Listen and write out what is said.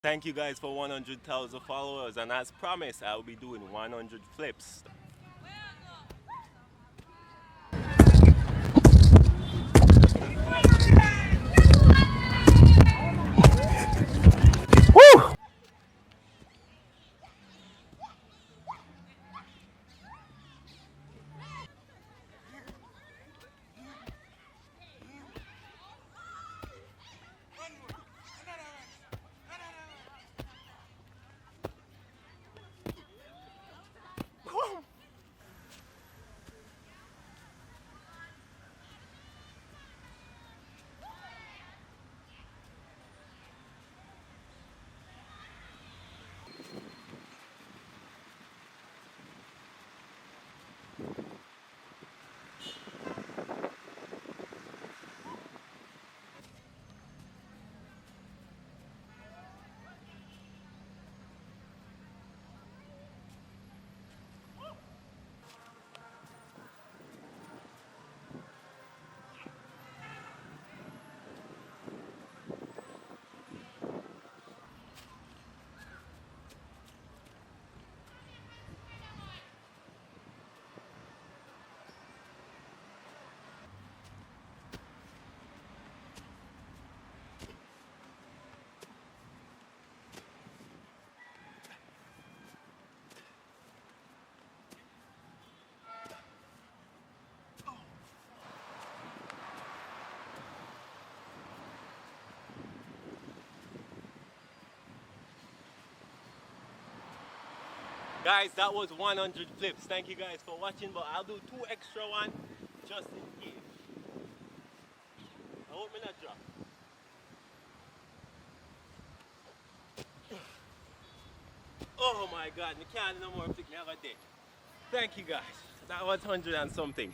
Thank you guys for 100,000 followers, and as promised, I will be doing 100 flips. Guys, that was 100 flips. Thank you guys for watching, but I'll do two extra one just in case. I hope me not drop. Oh my god, me can't do no more flip, me have a day. Thank you guys. That was 100 and something.